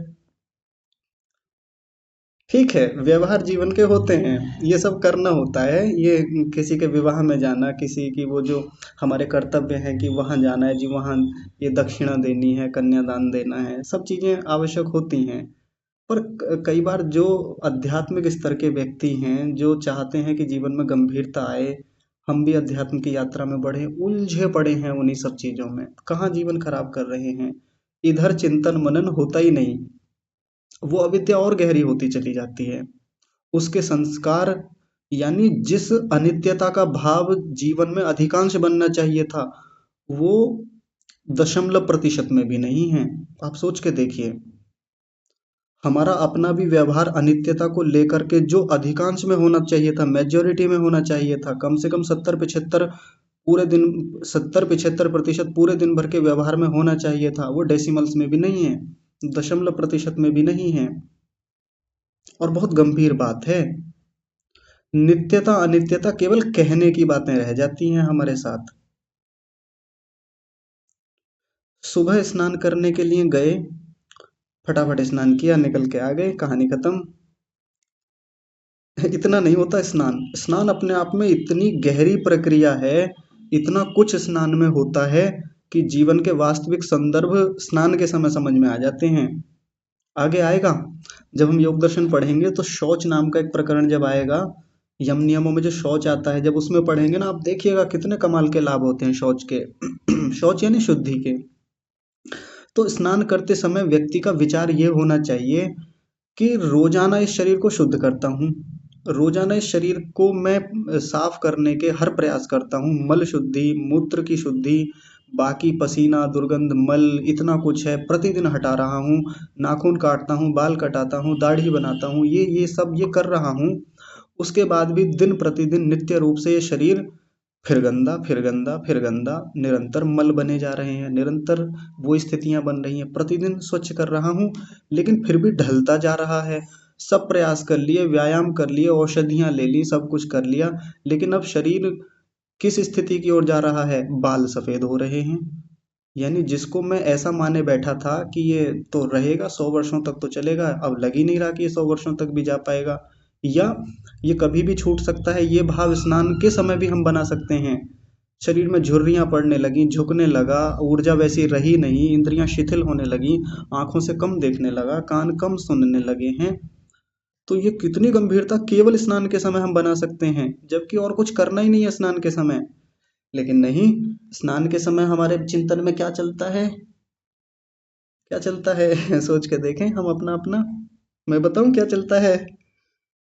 ठीक है, व्यवहार जीवन के होते हैं, ये सब करना होता है। ये किसी के विवाह में जाना, किसी की वो जो हमारे कर्तव्य हैं कि वहाँ जाना है जी, वहाँ ये दक्षिणा देनी है, कन्यादान देना है, सब चीज़ें आवश्यक होती हैं। पर कई बार जो आध्यात्मिक स्तर के व्यक्ति हैं, जो चाहते हैं कि जीवन में गंभीरता आए, हम भी अध्यात्म की यात्रा में बढ़े, उलझे पड़े हैं उन्हीं सब चीजों में, कहाँ जीवन खराब कर रहे हैं। इधर चिंतन मनन होता ही नहीं, वो अविद्या और गहरी होती चली जाती है। उसके संस्कार, यानी जिस अनित्यता का भाव जीवन में अधिकांश बनना चाहिए था, वो 0.1% में भी नहीं है। आप सोच के देखिए, हमारा अपना भी व्यवहार अनित्यता को लेकर के जो अधिकांश में होना चाहिए था, मेजोरिटी में होना चाहिए था, कम से कम 70-75 पूरे दिन, 70-75% पूरे दिन भर के व्यवहार में होना चाहिए था, वो डेसिमल्स में भी नहीं है, 0.1% में भी नहीं है। और बहुत गंभीर बात है, नित्यता अनित्यता केवल कहने की बातें रह जाती हैं हमारे साथ। सुबह स्नान करने के लिए गए, फटाफट स्नान किया, निकल के आ गए, कहानी खत्म। इतना नहीं होता स्नान। स्नान अपने आप में इतनी गहरी प्रक्रिया है, इतना कुछ स्नान में होता है कि जीवन के वास्तविक संदर्भ स्नान के समय समझ में आ जाते हैं। आगे आएगा, जब हम योग दर्शन पढ़ेंगे तो शौच नाम का एक प्रकरण जब आएगा, यम नियमों में जो शौच आता है, जब उसमें पढ़ेंगे ना, आप देखिएगा कितने कमाल के लाभ होते हैं शौच के। शौच यानी शुद्धि के। तो स्नान करते समय व्यक्ति का विचार ये होना चाहिए कि रोजाना इस शरीर को शुद्ध करता हूँ, रोजाना इस शरीर को मैं साफ करने के हर प्रयास करता हूँ, मल शुद्धि, मूत्र की शुद्धि, बाकी पसीना, दुर्गंध, मल, इतना कुछ है प्रतिदिन हटा रहा हूँ। नाखून काटता हूँ, बाल कटाता हूँ, दाढ़ी बनाता हूँ, ये सब ये कर रहा हूँ। उसके बाद भी दिन प्रतिदिन नित्य रूप से ये शरीर फिर गंदा, फिर गंदा, फिर गंदा, निरंतर मल बने जा रहे हैं, निरंतर वो स्थितियां बन रही हैं। प्रतिदिन स्वच्छ कर रहा हूँ, लेकिन फिर भी ढलता जा रहा है। सब प्रयास कर लिए, व्यायाम कर लिए, औषधियां ले ली, सब कुछ कर लिया, लेकिन अब शरीर किस स्थिति की ओर जा रहा है? बाल सफेद हो रहे हैं। यानी जिसको मैं ऐसा माने बैठा था कि ये तो रहेगा, 100 वर्षों तक तो चलेगा, अब लग ही नहीं रहा कि ये 100 वर्षों तक भी जा पाएगा, या ये कभी भी छूट सकता है। ये भाव स्नान के समय भी हम बना सकते हैं। शरीर में झुर्रियां पड़ने लगी, झुकने लगा, ऊर्जा वैसी रही नहीं, इंद्रियां शिथिल होने लगी, आंखों से कम देखने लगा, कान कम सुनने लगे हैं। तो ये कितनी गंभीरता केवल स्नान के समय हम बना सकते हैं, जबकि और कुछ करना ही नहीं है स्नान के समय। लेकिन नहीं, स्नान के समय हमारे चिंतन में क्या चलता है? क्या चलता है? सोच के देखें हम अपना अपना। मैं बताऊं क्या चलता है?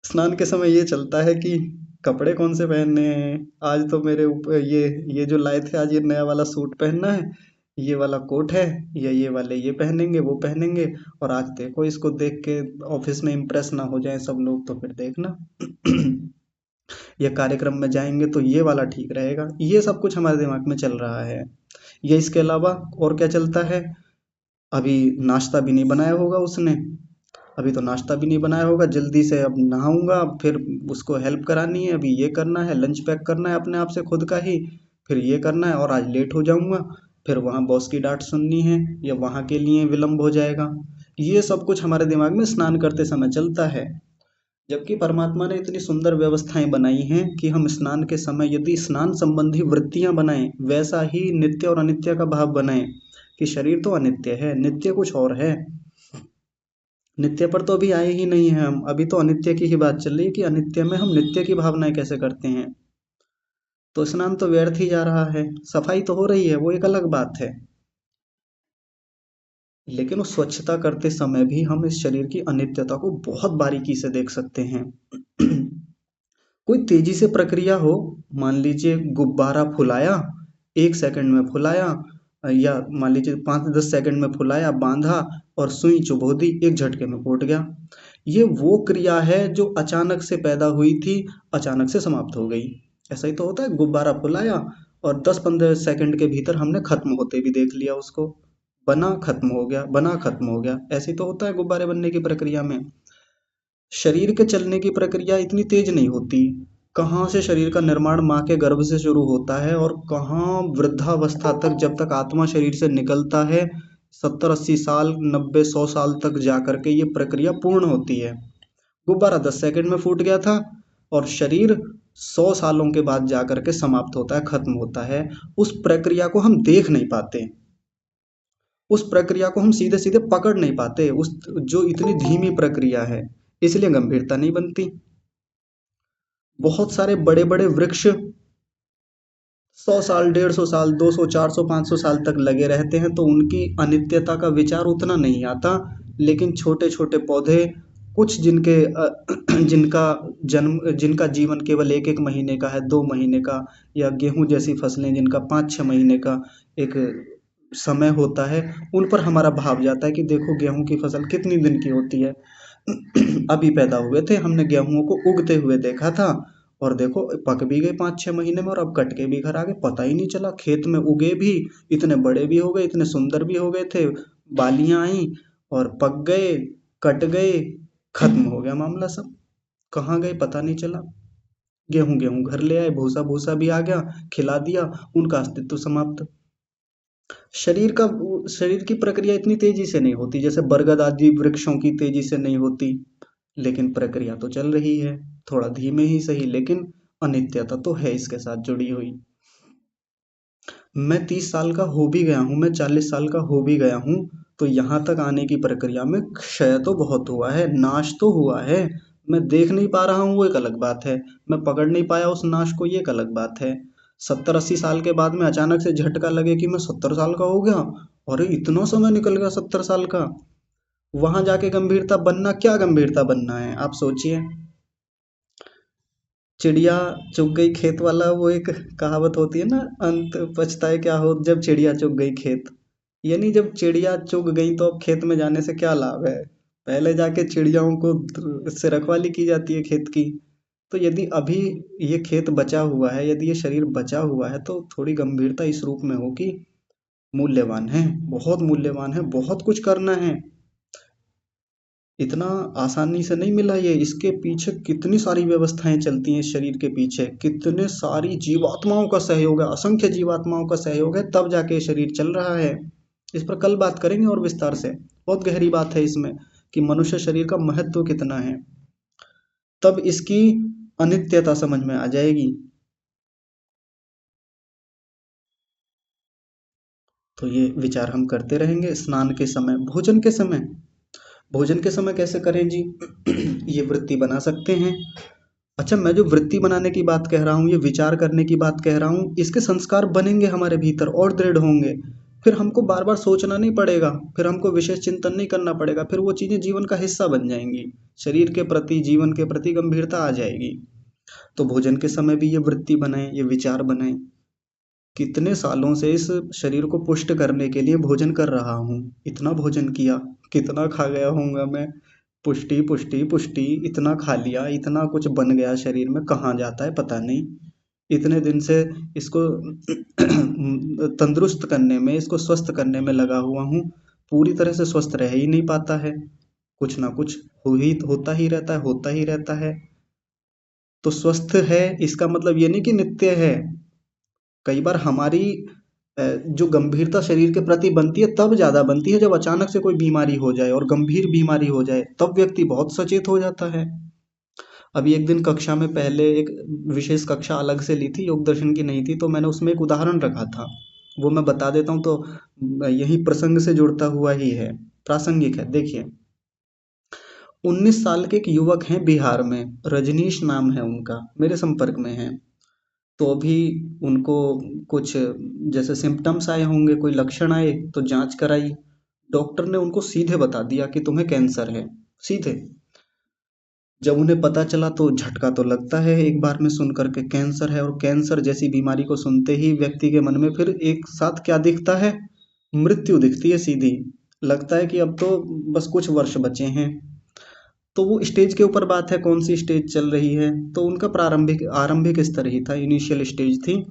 स्नान के समय ये चलता है कि कपड़े कौन से पहनने हैं। आज तो मेरे ऊपर ये जो लाए थे, आज ये नया वाला सूट पहनना है, ये वाला कोट है, या ये वाले ये पहनेंगे, वो पहनेंगे। और आज देखो, इसको देख के ऑफिस में इम्प्रेस ना हो जाए सब लोग, तो फिर देखना। या कार्यक्रम में जाएंगे तो ये वाला ठीक रहेगा। ये सब कुछ हमारे दिमाग में चल रहा है। ये इसके अलावा और क्या चलता है? अभी नाश्ता भी नहीं बनाया होगा उसने, अभी तो नाश्ता भी नहीं बनाया होगा, जल्दी से अब नहाऊंगा, फिर उसको हेल्प करानी है, अभी ये करना है, लंच पैक करना है अपने आप से खुद का ही, फिर ये करना है, और आज लेट हो जाऊंगा, फिर वहाँ बॉस की डांट सुननी है, या वहाँ के लिए विलम्ब हो जाएगा। ये सब कुछ हमारे दिमाग में स्नान करते समय चलता है। जबकि परमात्मा ने इतनी सुंदर व्यवस्थाएं बनाई हैं कि हम स्नान के समय यदि स्नान संबंधी वृत्तियां बनाएं, वैसा ही नित्य और अनित्य का भाव बनाएं कि शरीर तो अनित्य है, नित्य कुछ और है। नित्य पर तो अभी आए ही नहीं है हम, अभी तो अनित्य की ही बात चल रही है कि अनित्य में हम नित्य की भावनाएं कैसे करते हैं। तो स्नान तो व्यर्थ ही जा रहा है। सफाई तो हो रही है, वो एक अलग बात है, लेकिन उस स्वच्छता करते समय भी हम इस शरीर की अनित्यता को बहुत बारीकी से देख सकते हैं। कोई तेजी से प्रक्रिया हो, मान लीजिए गुब्बारा फुलाया, 1 सेकंड में फुलाया, या मान लीजिए 5-10 सेकंड में फुलाया, बांधा और सुई चुभो दी, एक झटके में फूट गया। ये वो क्रिया है जो अचानक से पैदा हुई थी, अचानक से समाप्त हो गई। ऐसा ही तो होता है, गुब्बारा फुलाया और 10-15 सेकंड के भीतर हमने खत्म होते भी देख लिया उसको। बना खत्म हो गया, बना खत्म हो गया, ऐसे ही तो होता है गुब्बारे बनने की प्रक्रिया में। शरीर के चलने की प्रक्रिया इतनी तेज नहीं होती। कहाँ से शरीर का निर्माण माँ के गर्भ से शुरू होता है और कहाँ वृद्धावस्था तक, जब तक आत्मा शरीर से निकलता है, 70-80 साल, 90-100 साल तक जा करके ये प्रक्रिया पूर्ण होती है। गुब्बारा 10 सेकंड में फूट गया था और शरीर 100 सालों के बाद जा करके समाप्त होता है, खत्म होता है। उस प्रक्रिया को हम देख नहीं पाते, उस प्रक्रिया को हम सीधे सीधे पकड़ नहीं पाते, उस जो इतनी धीमी प्रक्रिया है, इसलिए गंभीरता नहीं बनती। बहुत सारे बड़े बड़े वृक्ष 100 साल, 150 साल, 200, 400, 500 साल तक लगे रहते हैं, तो उनकी अनित्यता का विचार उतना नहीं आता। लेकिन छोटे छोटे पौधे, कुछ जिनके जिनका जिनका जीवन केवल 1-1 महीने का है, 2 महीने का, या गेहूं जैसी फसलें जिनका 5-6 महीने का एक समय होता है, उन पर हमारा भाव जाता है कि देखो गेहूं की फसल कितनी दिन की होती है। अभी पैदा हुए थे, हमने गेहूं को उगते हुए देखा था, और देखो पक भी गए 5-6 महीने में, और अब कट के भी घर आ गए, पता ही नहीं चला। खेत में उगे भी, इतने बड़े भी हो गए, इतने सुंदर भी हो गए थे, बालियां आई और पक गए, कट गए, खत्म हो गया मामला सब। कहाँ गए पता नहीं चला। गेहूं गेहूं घर ले आए, भूसा भूसा भी आ गया, खिला दिया, उनका अस्तित्व समाप्त। शरीर का शरीर की प्रक्रिया इतनी तेजी से नहीं होती जैसे बरगद आदि वृक्षों की तेजी से नहीं होती, लेकिन प्रक्रिया तो चल रही है, थोड़ा धीमे ही सही, लेकिन अनित्यता तो है इसके साथ जुड़ी हुई। मैं 30 साल का हो भी गया हूँ, मैं 40 साल का हो भी गया हूँ, तो यहाँ तक आने की प्रक्रिया में क्षय तो बहुत हुआ है, नाश तो हुआ है। मैं देख नहीं पा रहा हूँ वो एक अलग बात है, मैं पकड़ नहीं पाया उस नाश को, ये एक अलग बात है। 70-80 साल के बाद में अचानक से झटका लगे कि मैं 70 साल का हो गया, अरे इतना समय निकल गया 70 साल का। वहां जाके गंभीरता बनना, क्या गंभीरता बनना है आप सोचिए। चिड़िया चुग गई खेत वाला, वो एक कहावत होती है ना, अंत पछताए क्या हो जब चिड़िया चुग गई खेत। यानी जब चिड़िया चुग गई तो अब खेत में जाने से क्या लाभ है, पहले जाके चिड़ियाओं को से रखवाली की जाती है खेत की। तो यदि अभी ये खेत बचा हुआ है, यदि ये शरीर बचा हुआ है, तो थोड़ी गंभीरता इस रूप में हो कि मूल्यवान है, बहुत मूल्यवान है, बहुत कुछ करना है, इतना आसानी से नहीं मिला ये। इसके पीछे कितनी सारी व्यवस्थाएं चलती हैं, इस शरीर के पीछे कितने सारी जीवात्माओं का सहयोग है, असंख्य जीवात्माओं का सहयोग है, तब जाके ये शरीर चल रहा है। इस पर कल बात करेंगे और विस्तार से, बहुत गहरी बात है इसमें कि मनुष्य शरीर का महत्व कितना है, तब इसकी अनित्यता समझ में आ जाएगी। तो ये विचार हम करते रहेंगे। स्नान के समय, भोजन के समय, भोजन के समय कैसे करें जी? ये वृत्ति बना सकते हैं। अच्छा, मैं जो वृत्ति बनाने की बात कह रहा हूँ, ये विचार करने की बात कह रहा हूँ, इसके संस्कार बनेंगे हमारे भीतर और दृढ़ होंगे। फिर हमको बार बार सोचना नहीं पड़ेगा, फिर हमको विशेष चिंतन नहीं करना पड़ेगा, फिर वो चीजें जीवन का हिस्सा बन जाएंगी, शरीर के प्रति, जीवन के प्रति गंभीरता आ जाएगी। तो भोजन के समय भी ये वृत्ति बनाएं, ये विचार बनाएं। कितने सालों से इस शरीर को पुष्ट करने के लिए भोजन कर रहा हूँ, इतना भोजन किया, कितना खा गया होऊंगा मैं, पुष्टि पुष्टि पुष्टि, इतना खा लिया, इतना कुछ बन गया शरीर में, कहाँ जाता है पता नहीं। इतने दिन से इसको तंदुरुस्त करने में, इसको स्वस्थ करने में लगा हुआ हूँ, पूरी तरह से स्वस्थ रह ही नहीं पाता है, कुछ ना कुछ होता ही रहता है, होता ही रहता है। तो स्वस्थ है इसका मतलब ये नहीं कि नित्य है। कई बार हमारी जो गंभीरता शरीर के प्रति बनती है तब ज्यादा बनती है जब अचानक से कोई बीमारी हो जाए और गंभीर बीमारी हो जाए, तब व्यक्ति बहुत सचेत हो जाता है। अभी एक दिन कक्षा में, पहले एक विशेष कक्षा अलग से ली थी, योग दर्शन की नहीं थी, तो मैंने उसमें एक उदाहरण रखा था, वो मैं बता देता हूँ, तो यही प्रसंग से जुड़ता हुआ ही है, प्रासंगिक है। देखिए, 19 साल के एक युवक हैं बिहार में, रजनीश नाम है उनका, मेरे संपर्क में है। तो अभी उनको कुछ जैसे सिम्टम्स आए होंगे, कोई लक्षण आए, तो जांच कराई, डॉक्टर ने उनको सीधे बता दिया कि तुम्हें कैंसर है, सीधे। जब उन्हें पता चला तो झटका तो लगता है एक बार में सुन कर के कैंसर है, और कैंसर जैसी बीमारी को सुनते ही व्यक्ति के मन में फिर एक साथ क्या दिखता है? मृत्यु दिखती है सीधी। लगता है कि अब तो बस कुछ वर्ष बचे हैं। तो वो स्टेज के ऊपर बात है, कौन सी स्टेज चल रही है, तो उनका प्रारंभिक आरंभिक स्तर ही था, इनिशियल स्टेज थी।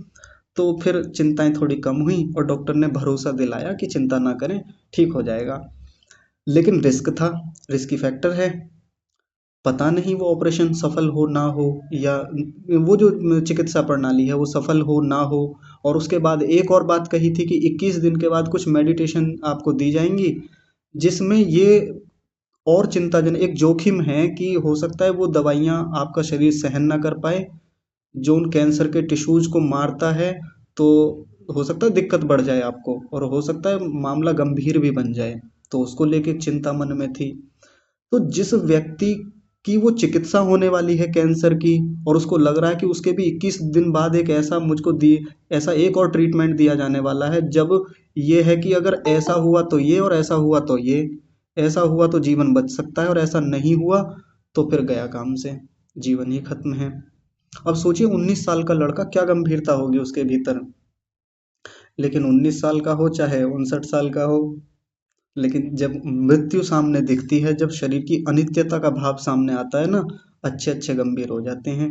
तो फिर चिंताएं थोड़ी कम हुई और डॉक्टर ने भरोसा दिलाया कि चिंता ना करें, ठीक हो जाएगा। लेकिन रिस्क था, रिस्की फैक्टर है। पता नहीं वो ऑपरेशन सफल हो ना हो, या वो जो चिकित्सा प्रणाली है वो सफल हो ना हो। और उसके बाद एक और बात कही थी कि 21 दिन के बाद कुछ मेडिटेशन आपको दी जाएंगी, जिसमें ये और चिंताजनक एक जोखिम है कि हो सकता है वो दवाइयाँ आपका शरीर सहन ना कर पाए, जो उन कैंसर के टिश्यूज को मारता है। तो हो सकता है दिक्कत बढ़ जाए आपको, और हो सकता है मामला गंभीर भी बन जाए। तो उसको लेके एक चिंता मन में थी। तो जिस व्यक्ति की वो चिकित्सा होने वाली है कैंसर की, और उसको लग रहा है कि उसके भी 21 दिन बाद एक ऐसा मुझको दी ऐसा एक और ट्रीटमेंट दिया जाने वाला है, जब ये है कि अगर ऐसा हुआ तो ये, और ऐसा हुआ तो ये, ऐसा हुआ तो जीवन बच सकता है, और ऐसा नहीं हुआ तो फिर गया काम से, जीवन ही खत्म है। अब सोचिए 19 साल का लड़का, क्या गंभीरता होगी उसके भीतर। लेकिन 19 साल का हो चाहे 59 साल का हो, लेकिन जब मृत्यु सामने दिखती है, जब शरीर की अनित्यता का भाव सामने आता है ना, अच्छे अच्छे गंभीर हो जाते हैं।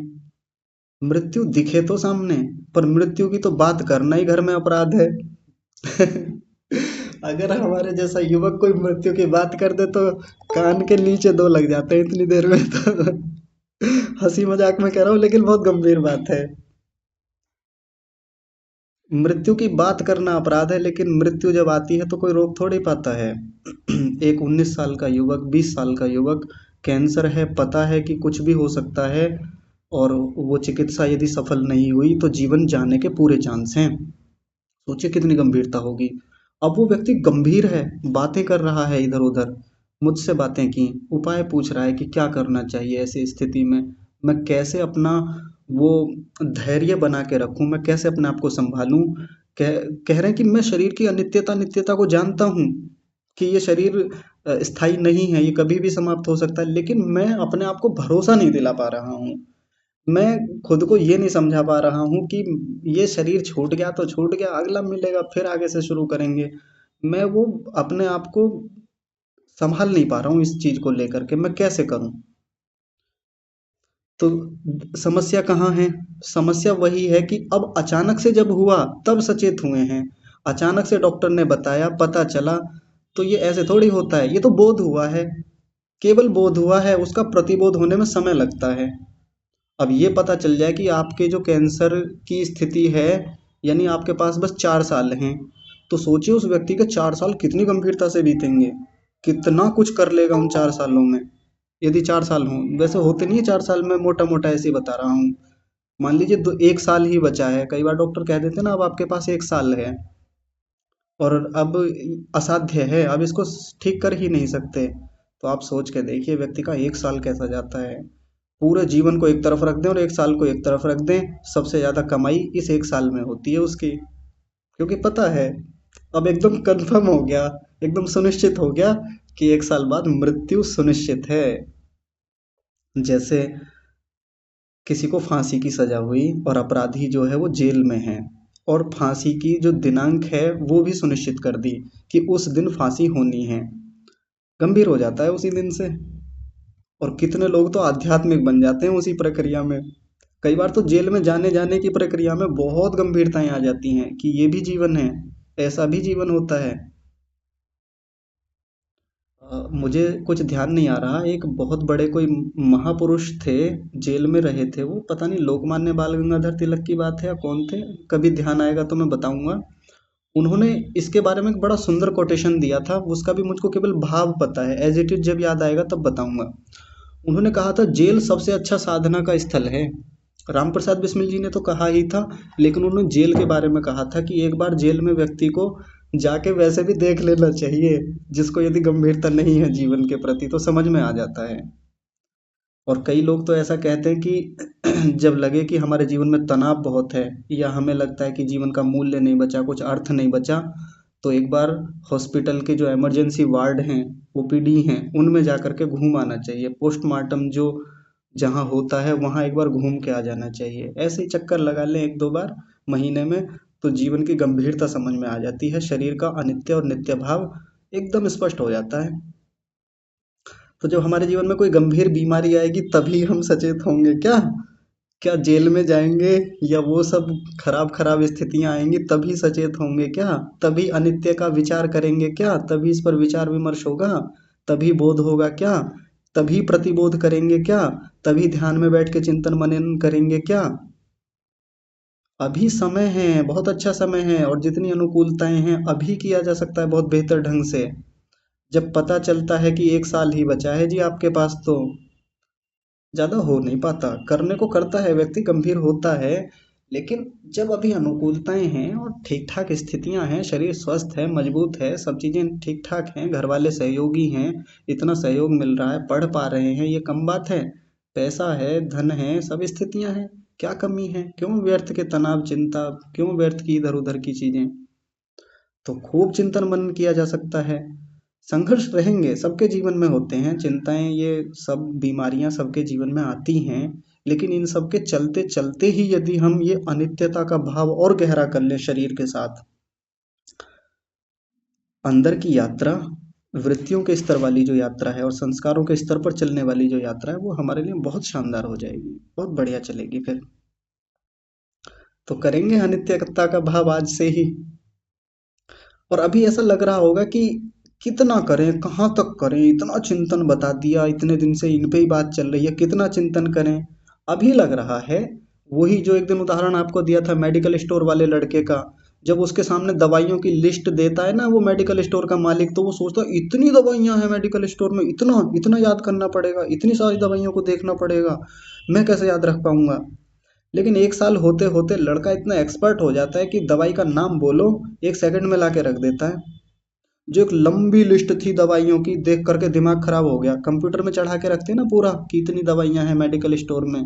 मृत्यु दिखे तो सामने, पर मृत्यु की तो बात करना ही घर में अपराध है। अगर हमारे जैसा युवक कोई मृत्यु की बात कर दे तो कान के नीचे दो लग जाते हैं इतनी देर में तो। हंसी मजाक में कह रहा हूँ, लेकिन बहुत गंभीर बात है। मृत्यु की बात करना अपराध है, लेकिन मृत्यु जब आती है तो कोई रोक थोड़ी पाता है। एक 19 साल का युवक, 20 साल का युवक, कैंसर है, पता है कि कुछ भी हो सकता है, और वो चिकित्सा यदि सफल नहीं हुई तो जीवन जाने के पूरे चांस हैं। सोचिए कितनी गंभीरता होगी। अब वो व्यक्ति गंभीर है, बातें कर रहा है इधर उधर, मुझसे बातें की, उपाय पूछ रहा है कि क्या करना चाहिए ऐसी स्थिति में, मैं कैसे अपना वो धैर्य बना के रखूं, मैं कैसे अपने आप को संभालूं। कह कह रहे हैं कि मैं शरीर की अनित्यता नित्यता को जानता हूँ, कि ये शरीर स्थायी नहीं है, ये कभी भी समाप्त हो सकता है, लेकिन मैं अपने आप को भरोसा नहीं दिला पा रहा हूँ। मैं खुद को ये नहीं समझा पा रहा हूँ कि ये शरीर छूट गया तो छूट गया, अगला मिलेगा फिर आगे से शुरू करेंगे। मैं वो अपने आप को संभाल नहीं पा रहा हूँ इस चीज को लेकर के, मैं कैसे करूँ। तो समस्या कहाँ है? समस्या वही है कि अब अचानक से जब हुआ तब सचेत हुए हैं, अचानक से डॉक्टर ने बताया, पता चला। तो ये ऐसे थोड़ी होता है, ये तो बोध हुआ है, केवल बोध हुआ है, उसका प्रतिबोध होने में समय लगता है। अब ये पता चल जाए कि आपके जो कैंसर की स्थिति है, यानी आपके पास बस 4 साल हैं, तो सोचिए उस व्यक्ति के 4 साल कितनी गंभीरता से बीतेंगे, कितना कुछ कर लेगा उन 4 सालों में। यदि 4 साल हों, वैसे होते नहीं है 4 साल में, मोटा मोटा ऐसे ही बता रहा हूँ। मान लीजिए दो 1 साल ही बचा है, कई बार डॉक्टर कह देते हैं ना अब आपके पास 1 साल है, और अब असाध्य है, अब इसको ठीक कर ही नहीं सकते। तो आप सोच के देखिए व्यक्ति का 1 साल कैसा जाता है। पूरे जीवन को एक तरफ रख दें और 1 साल को एक तरफ रख दें, सबसे ज्यादा कमाई इस 1 साल में होती है उसकी, क्योंकि पता है, अब एकदम कंफर्म हो गया, एकदम सुनिश्चित हो गया कि 1 साल बाद मृत्यु सुनिश्चित है। जैसे किसी को फांसी की सजा हुई और अपराधी जो है वो जेल में है, और फांसी की जो दिनांक है वो भी सुनिश्चित कर दी कि उस दिन फांसी होनी है, गंभीर हो जाता है उसी दिन से। और कितने लोग तो आध्यात्मिक बन जाते हैं उसी प्रक्रिया में। कई बार तो जेल में जाने जाने की प्रक्रिया में बहुत गंभीरताएं आ जाती हैं कि ये भी जीवन है, ऐसा भी जीवन होता है। मुझे कुछ ध्यान नहीं आ रहा, एक बहुत बड़े कोई महापुरुष थे, जेल में रहे थे वो, पता नहीं लोकमान्य बाल गंगाधर तिलक की बात है या कौन थे, कभी ध्यान आएगा तो मैं बताऊंगा। उन्होंने इसके बारे में एक बड़ा सुंदर कोटेशन दिया था, उसका भी मुझको केवल भाव पता है, एज इट इज जब याद आएगा तब बताऊंगा। उन्होंने कहा था जेल सबसे अच्छा साधना का स्थल है। राम प्रसाद बिस्मिल जी ने तो कहा ही था, लेकिन उन्होंने जेल के बारे में कहा था कि एक बार जेल में व्यक्ति को जाके वैसे भी देख लेना चाहिए, जिसको यदि गंभीरता नहीं है जीवन के प्रति तो समझ में आ जाता है। और कई लोग तो ऐसा कहते हैं कि जब लगे कि हमारे जीवन में तनाव बहुत है, या हमें लगता है कि जीवन का मूल्य नहीं बचा, कुछ अर्थ नहीं बचा, तो एक बार हॉस्पिटल के जो इमरजेंसी वार्ड हैं, ओपीडी हैं, उनमें जा कर के घूम आना चाहिए। पोस्टमार्टम जो जहाँ होता है वहाँ एक बार घूम के आ जाना चाहिए। ऐसे ही चक्कर लगा लें 1-2 बार महीने में, तो जीवन की गंभीरता समझ में आ जाती है, शरीर का अनित्य और नित्य भाव एकदम स्पष्ट हो जाता है। तो जब हमारे जीवन में कोई गंभीर बीमारी आएगी तभी हम सचेत होंगे क्या? क्या जेल में जाएंगे या वो सब खराब खराब स्थितियां आएंगी तभी सचेत होंगे क्या? तभी अनित्य का विचार करेंगे क्या? तभी इस पर विचार विमर्श होगा? तभी बोध होगा क्या? तभी प्रतिबोध करेंगे क्या? तभी ध्यान में बैठ के चिंतन मनन करेंगे क्या? अभी समय है, बहुत अच्छा समय है, और जितनी अनुकूलताएं हैं अभी किया जा सकता है बहुत बेहतर ढंग से। जब पता चलता है कि 1 साल ही बचा है जी आपके पास, तो ज़्यादा हो नहीं पाता। करने को करता है व्यक्ति, गंभीर होता है, लेकिन जब अभी अनुकूलताएं हैं और ठीक ठाक स्थितियां हैं, शरीर स्वस्थ है, मजबूत है, सब चीज़ें ठीक ठाक हैं, घर वाले सहयोगी हैं, इतना सहयोग मिल रहा है, पढ़ पा रहे हैं, ये कम बात है। पैसा है, धन है, सब स्थितियां हैं, क्या कमी है? क्यों व्यर्थ के तनाव चिंता, क्यों व्यर्थ की इधर उधर की चीज़ें? तो खूब चिंतन मनन किया जा सकता है। संघर्ष रहेंगे, सबके जीवन में होते हैं, चिंताएं ये सब बीमारियां सबके जीवन में आती हैं, लेकिन इन सब के चलते चलते ही यदि हम ये अनित्यता का भाव और गहरा कर लें शरीर के साथ, अंदर की यात्रा, वृत्तियों के स्तर वाली जो यात्रा है और संस्कारों के स्तर पर चलने वाली जो यात्रा है, वो हमारे लिए बहुत शानदार हो जाएगी, बहुत बढ़िया चलेगी फिर। तो करेंगे अनित्यता का भाव आज से ही। और अभी ऐसा लग रहा होगा कि कितना करें, कहाँ तक करें, इतना चिंतन बता दिया, इतने दिन से इन पे ही बात चल रही है, कितना चिंतन करें? अभी लग रहा है वही जो एक दिन उदाहरण आपको दिया था मेडिकल स्टोर वाले लड़के का। जब उसके सामने दवाइयों की लिस्ट देता है ना वो मेडिकल स्टोर का मालिक, तो वो सोचता है इतनी दवाइयां हैं मेडिकल स्टोर में, इतना इतना याद करना पड़ेगा, इतनी सारी दवाइयों को देखना पड़ेगा, मैं कैसे याद रख पाऊंगा? लेकिन 1 साल होते होते लड़का इतना एक्सपर्ट हो जाता है कि दवाई का नाम बोलो 1 सेकंड में ला के रख देता है। जो एक लंबी लिस्ट थी दवाइयों की, देख करके दिमाग खराब हो गया। कंप्यूटर में चढ़ा के रखते हैं ना पूरा कि इतनी दवाइयां हैं मेडिकल स्टोर में,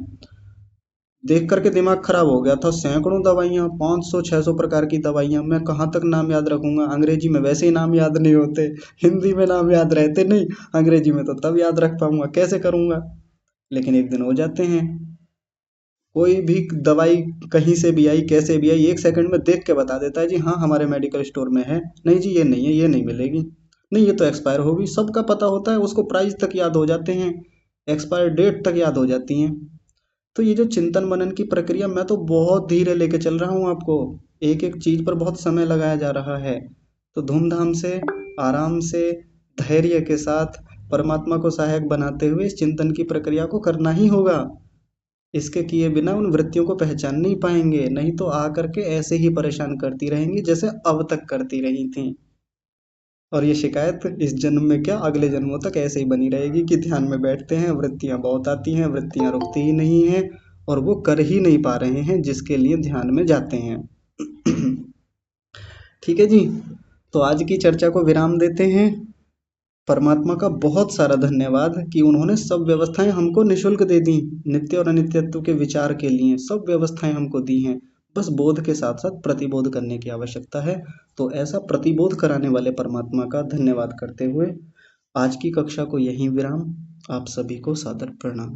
देख करके दिमाग खराब हो गया था। सैकड़ों दवाइयां, 500-600 प्रकार की दवाइयां, मैं कहाँ तक नाम याद रखूंगा? अंग्रेजी में वैसे ही नाम याद नहीं होते, हिंदी में नाम याद रहते नहीं, अंग्रेजी में तो तब याद रख पाऊंगा, कैसे करूंगा? लेकिन एक दिन हो जाते हैं। कोई भी दवाई कहीं से भी आई, कैसे भी आई, 1 सेकंड में देख के बता देता है जी हाँ हमारे मेडिकल स्टोर में है, नहीं जी ये नहीं है, ये नहीं मिलेगी, नहीं ये तो एक्सपायर होगी, सबका पता होता है उसको, प्राइस तक याद हो जाते हैं, एक्सपायर डेट तक याद हो जाती हैं। तो ये जो चिंतन मनन की प्रक्रिया, मैं तो बहुत धीरे लेके चल रहा हूँ आपको, एक एक चीज पर बहुत समय लगाया जा रहा है। तो धूमधाम से, आराम से, धैर्य के साथ, परमात्मा को सहायक बनाते हुए इस चिंतन की प्रक्रिया को करना ही होगा। इसके किए बिना उन वृत्तियों को पहचान नहीं पाएंगे, नहीं तो आ करके ऐसे ही परेशान करती रहेंगी जैसे अब तक करती रही थी। और ये शिकायत इस जन्म में क्या अगले जन्मों तक ऐसे ही बनी रहेगी कि ध्यान में बैठते हैं, वृत्तियां बहुत आती हैं, वृत्तियां रुकती ही नहीं हैं, और वो कर ही नहीं पा रहे हैं जिसके लिए ध्यान में जाते हैं। ठीक है जी, तो आज की चर्चा को विराम देते हैं। परमात्मा का बहुत सारा धन्यवाद कि उन्होंने सब व्यवस्थाएं हमको निशुल्क दे दी, नित्य और अनित्यत्व के विचार के लिए सब व्यवस्थाएं हमको दी हैं। बस बोध के साथ साथ प्रतिबोध करने की आवश्यकता है। तो ऐसा प्रतिबोध कराने वाले परमात्मा का धन्यवाद करते हुए आज की कक्षा को यहीं विराम। आप सभी को सादर प्रणाम।